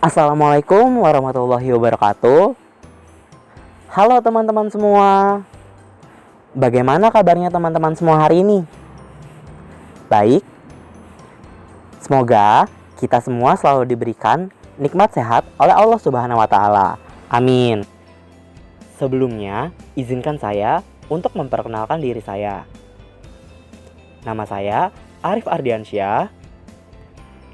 Assalamualaikum warahmatullahi wabarakatuh. Halo teman-teman semua. Bagaimana kabarnya teman-teman semua hari ini? Baik. Semoga kita semua selalu diberikan nikmat sehat oleh Allah Subhanahu wa taala. Amin. Sebelumnya, izinkan saya untuk memperkenalkan diri saya. Nama saya Arif Ardiansyah.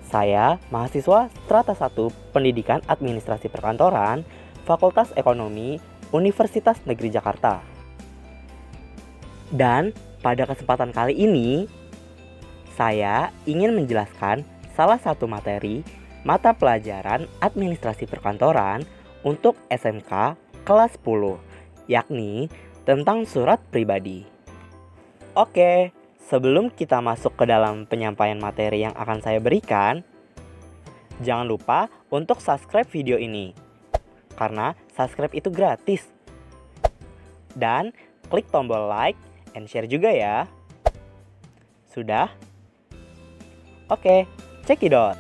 Saya mahasiswa Strata 1 Pendidikan Administrasi Perkantoran, Fakultas Ekonomi, Universitas Negeri Jakarta. Dan pada kesempatan kali ini, saya ingin menjelaskan salah satu materi mata pelajaran Administrasi Perkantoran untuk SMK kelas 10, yakni tentang surat pribadi. Oke, sebelum kita masuk ke dalam penyampaian materi yang akan saya berikan, jangan lupa untuk subscribe video ini, karena subscribe itu gratis. Dan klik tombol like and share juga ya. Sudah? Oke, cekidot.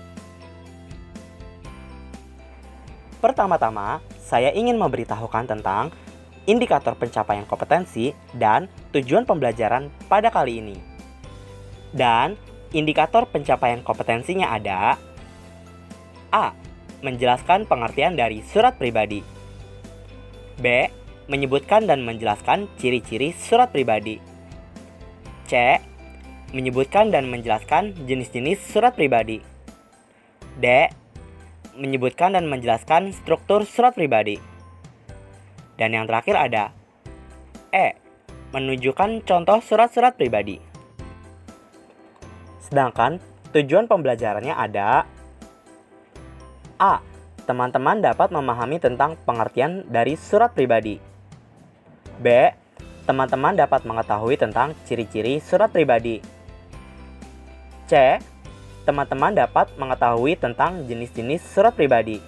Pertama-tama, saya ingin memberitahukan tentang indikator pencapaian kompetensi dan tujuan pembelajaran pada kali ini. Dan indikator pencapaian kompetensinya ada: A. Menjelaskan pengertian dari surat pribadi. B. Menyebutkan dan menjelaskan ciri-ciri surat pribadi. C. Menyebutkan dan menjelaskan jenis-jenis surat pribadi. D. Menyebutkan dan menjelaskan struktur surat pribadi. Dan yang terakhir ada E. Menunjukkan contoh surat-surat pribadi. Sedangkan tujuan pembelajarannya ada: A. Teman-teman dapat memahami tentang pengertian dari surat pribadi. B. Teman-teman dapat mengetahui tentang ciri-ciri surat pribadi. C. Teman-teman dapat mengetahui tentang jenis-jenis surat pribadi.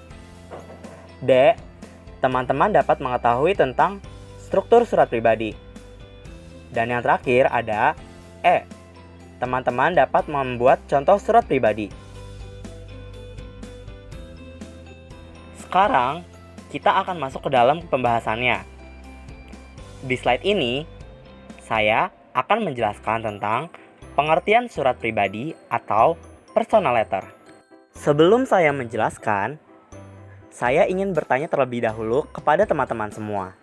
D. Teman-teman dapat mengetahui tentang struktur surat pribadi. Dan yang terakhir ada E. Teman-teman dapat membuat contoh surat pribadi. Sekarang, kita akan masuk ke dalam pembahasannya. Di slide ini, saya akan menjelaskan tentang pengertian surat pribadi atau personal letter. Sebelum saya menjelaskan, saya ingin bertanya terlebih dahulu kepada teman-teman semua.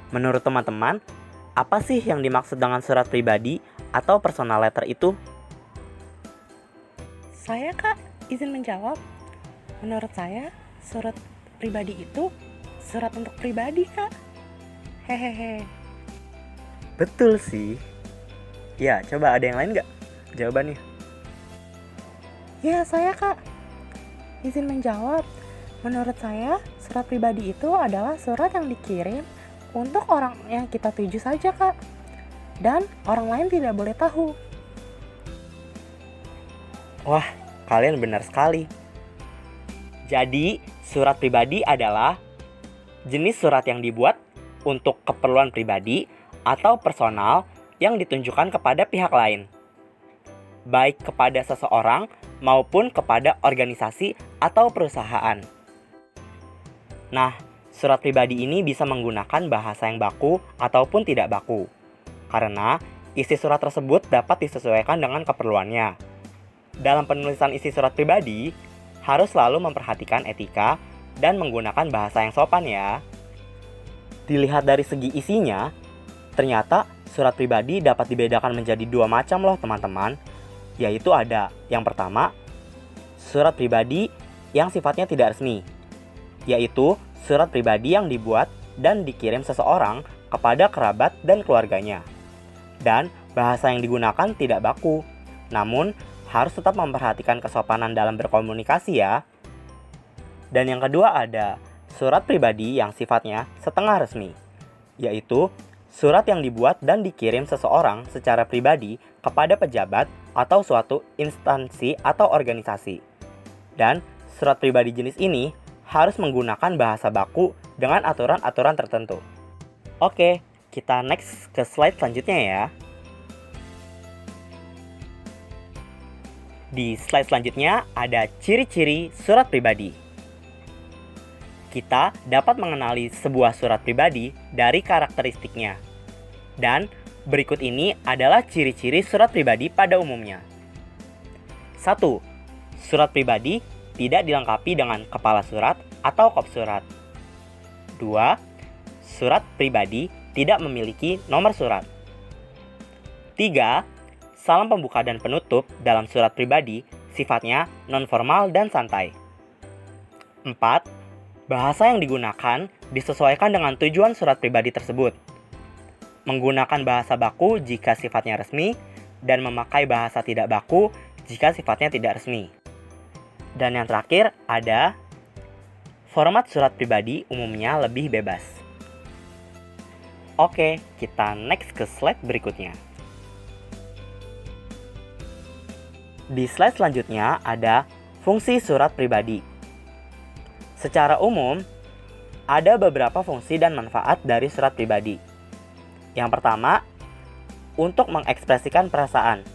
Menurut teman-teman, apa sih yang dimaksud dengan surat pribadi atau personal letter itu? Saya, Kak, izin menjawab. Menurut saya, surat pribadi itu surat untuk pribadi, Kak. Hehehe. Betul sih. Ya, coba ada yang lain nggak jawabannya? Ya, saya, Kak, izin menjawab. Menurut saya, surat pribadi itu adalah surat yang dikirim untuk orang yang kita tuju saja, Kak. Dan orang lain tidak boleh tahu. Wah, kalian benar sekali. Jadi, surat pribadi adalah jenis surat yang dibuat untuk keperluan pribadi atau personal yang ditunjukkan kepada pihak lain, baik kepada seseorang maupun kepada organisasi atau perusahaan. Nah, surat pribadi ini bisa menggunakan bahasa yang baku ataupun tidak baku, karena isi surat tersebut dapat disesuaikan dengan keperluannya. Dalam penulisan isi surat pribadi, harus selalu memperhatikan etika dan menggunakan bahasa yang sopan ya. Dilihat dari segi isinya, ternyata surat pribadi dapat dibedakan menjadi dua macam loh teman-teman. Yaitu ada yang pertama, surat pribadi yang sifatnya tidak resmi, yaitu surat pribadi yang dibuat dan dikirim seseorang kepada kerabat dan keluarganya. Dan bahasa yang digunakan tidak baku, namun harus tetap memperhatikan kesopanan dalam berkomunikasi ya. Dan yang kedua ada surat pribadi yang sifatnya setengah resmi, yaitu surat yang dibuat dan dikirim seseorang secara pribadi kepada pejabat atau suatu instansi atau organisasi. Dan surat pribadi jenis ini harus menggunakan bahasa baku dengan aturan-aturan tertentu. Oke, kita next ke slide selanjutnya ya. Di slide selanjutnya ada ciri-ciri surat pribadi. Kita dapat mengenali sebuah surat pribadi dari karakteristiknya. Dan berikut ini adalah ciri-ciri surat pribadi pada umumnya. 1. Surat pribadi tidak dilengkapi dengan kepala surat atau kop surat. 2. Surat pribadi tidak memiliki nomor surat. 3. Salam pembuka dan penutup dalam surat pribadi sifatnya non-formal dan santai. 4. Bahasa yang digunakan disesuaikan dengan tujuan surat pribadi tersebut. Menggunakan bahasa baku jika sifatnya resmi, dan memakai bahasa tidak baku jika sifatnya tidak resmi. Dan yang terakhir ada format surat pribadi umumnya lebih bebas. Oke, kita next ke slide berikutnya. Di slide selanjutnya ada fungsi surat pribadi. Secara umum, ada beberapa fungsi dan manfaat dari surat pribadi. Yang pertama, untuk mengekspresikan perasaan.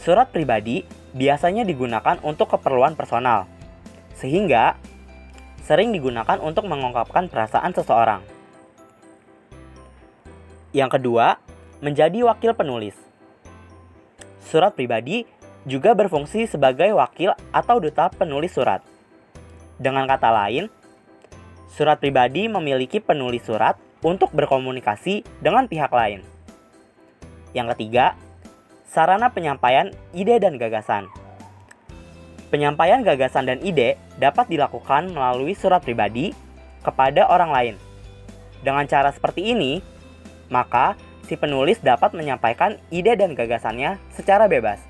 Surat pribadi biasanya digunakan untuk keperluan personal, sehingga sering digunakan untuk mengungkapkan perasaan seseorang. Yang kedua, menjadi wakil penulis. Surat pribadi juga berfungsi sebagai wakil atau duta penulis surat. Dengan kata lain, surat pribadi memiliki penulis surat untuk berkomunikasi dengan pihak lain. Yang ketiga, sarana penyampaian ide dan gagasan. Penyampaian gagasan dan ide dapat dilakukan melalui surat pribadi kepada orang lain. Dengan cara seperti ini, maka si penulis dapat menyampaikan ide dan gagasannya secara bebas.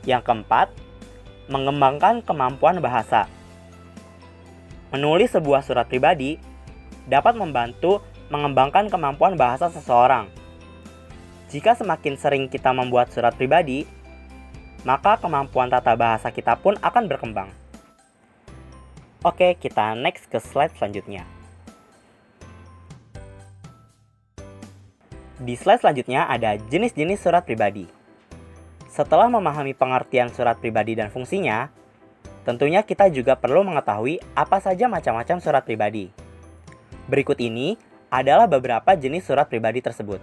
Yang keempat, mengembangkan kemampuan bahasa. Menulis sebuah surat pribadi dapat membantu mengembangkan kemampuan bahasa seseorang. Jika semakin sering kita membuat surat pribadi, maka kemampuan tata bahasa kita pun akan berkembang. Oke, kita next ke slide selanjutnya. Di slide selanjutnya ada jenis-jenis surat pribadi. Setelah memahami pengertian surat pribadi dan fungsinya, tentunya kita juga perlu mengetahui apa saja macam-macam surat pribadi. Berikut ini adalah beberapa jenis surat pribadi tersebut.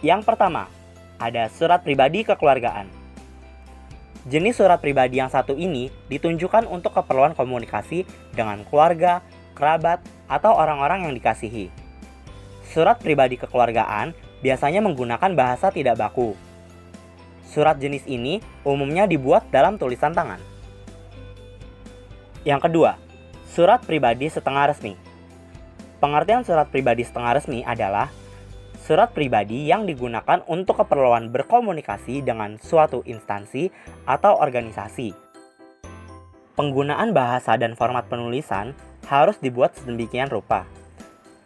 Yang pertama, ada surat pribadi kekeluargaan. Jenis surat pribadi yang satu ini ditunjukkan untuk keperluan komunikasi dengan keluarga, kerabat, atau orang-orang yang dikasihi. Surat pribadi kekeluargaan biasanya menggunakan bahasa tidak baku. Surat jenis ini umumnya dibuat dalam tulisan tangan. Yang kedua, surat pribadi setengah resmi. Pengertian surat pribadi setengah resmi adalah surat pribadi yang digunakan untuk keperluan berkomunikasi dengan suatu instansi atau organisasi. Penggunaan bahasa dan format penulisan harus dibuat sedemikian rupa,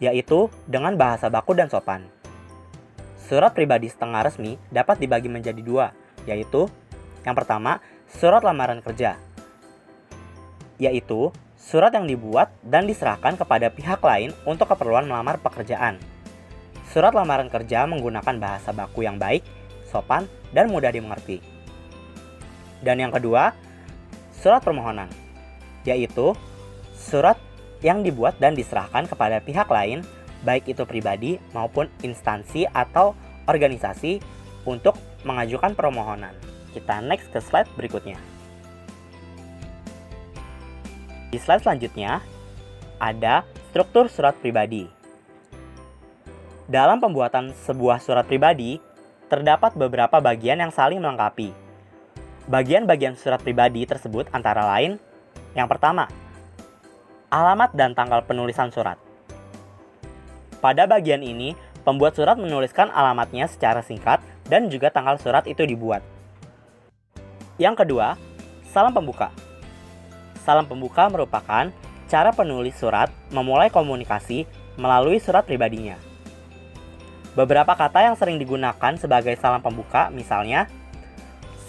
yaitu dengan bahasa baku dan sopan. Surat pribadi setengah resmi dapat dibagi menjadi dua, yaitu yang pertama, surat lamaran kerja, yaitu surat yang dibuat dan diserahkan kepada pihak lain untuk keperluan melamar pekerjaan. Surat lamaran kerja menggunakan bahasa baku yang baik, sopan, dan mudah dimengerti. Dan yang kedua, surat permohonan, yaitu surat yang dibuat dan diserahkan kepada pihak lain, baik itu pribadi maupun instansi atau organisasi untuk mengajukan permohonan. Kita next ke slide berikutnya. Di slide selanjutnya, ada struktur surat pribadi. Dalam pembuatan sebuah surat pribadi, terdapat beberapa bagian yang saling melengkapi. Bagian-bagian surat pribadi tersebut antara lain, yang pertama, alamat dan tanggal penulisan surat. Pada bagian ini, pembuat surat menuliskan alamatnya secara singkat dan juga tanggal surat itu dibuat. Yang kedua, salam pembuka. Salam pembuka merupakan cara penulis surat memulai komunikasi melalui surat pribadinya. Beberapa kata yang sering digunakan sebagai salam pembuka misalnya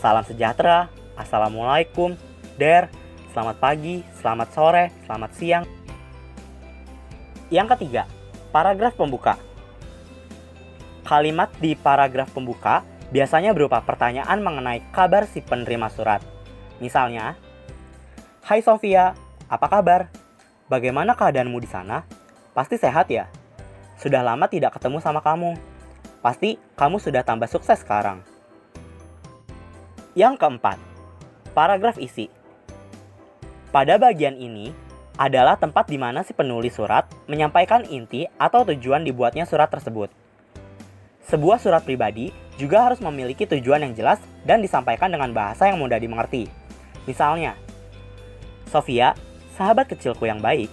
salam sejahtera, assalamualaikum, der, selamat pagi, selamat sore, selamat siang. Yang ketiga, paragraf pembuka. Kalimat di paragraf pembuka biasanya berupa pertanyaan mengenai kabar si penerima surat. Misalnya, Hai Sofia, Apa kabar? Bagaimana keadaanmu di sana? Pasti sehat ya? Sudah lama tidak ketemu sama kamu. Pasti kamu sudah tambah sukses sekarang. Yang keempat, paragraf isi. Pada bagian ini adalah tempat di mana si penulis surat menyampaikan inti atau tujuan dibuatnya surat tersebut. Sebuah surat pribadi juga harus memiliki tujuan yang jelas dan disampaikan dengan bahasa yang mudah dimengerti. Misalnya, Sofia, sahabat kecilku yang baik.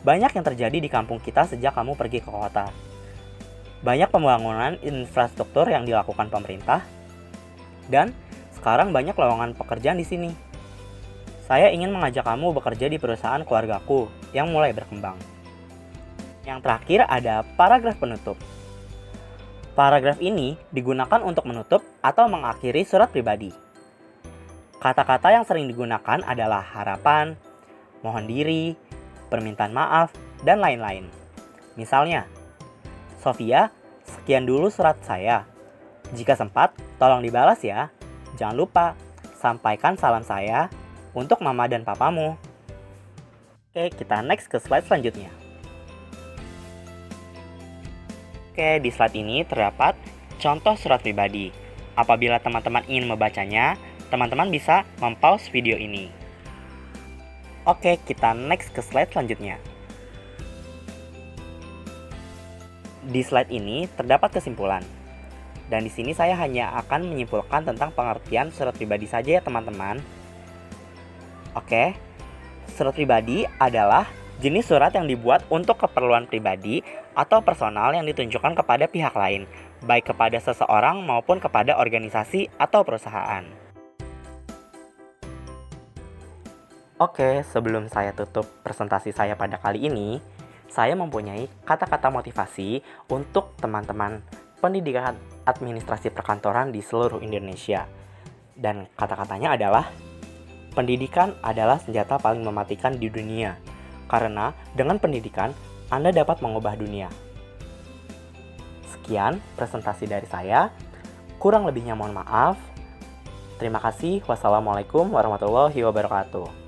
Banyak yang terjadi di kampung kita sejak kamu pergi ke kota. Banyak pembangunan infrastruktur yang dilakukan pemerintah, dan sekarang banyak lowongan pekerjaan di sini. Saya ingin mengajak kamu bekerja di perusahaan keluargaku yang mulai berkembang. Yang terakhir ada paragraf penutup. Paragraf ini digunakan untuk menutup atau mengakhiri surat pribadi. Kata-kata yang sering digunakan adalah harapan, mohon diri, permintaan maaf, dan lain-lain. Misalnya, Sofia, sekian dulu surat saya. Jika sempat, tolong dibalas ya. Jangan lupa, sampaikan salam saya untuk mama dan papamu. Oke, kita next ke slide selanjutnya. Oke, di slide ini terdapat contoh surat pribadi. Apabila teman-teman ingin membacanya, teman-teman bisa mempause video ini. Oke, kita next ke slide selanjutnya. Di slide ini terdapat kesimpulan. Dan di sini saya hanya akan menyimpulkan tentang pengertian surat pribadi saja ya teman-teman. Oke, surat pribadi adalah jenis surat yang dibuat untuk keperluan pribadi atau personal yang ditunjukkan kepada pihak lain, baik kepada seseorang maupun kepada organisasi atau perusahaan. Oke, sebelum saya tutup presentasi saya pada kali ini, saya mempunyai kata-kata motivasi untuk teman-teman pendidikan administrasi perkantoran di seluruh Indonesia. Dan kata-katanya adalah, pendidikan adalah senjata paling mematikan di dunia. Karena dengan pendidikan, Anda dapat mengubah dunia. Sekian presentasi dari saya. Kurang lebihnya mohon maaf. Terima kasih. Wassalamualaikum warahmatullahi wabarakatuh.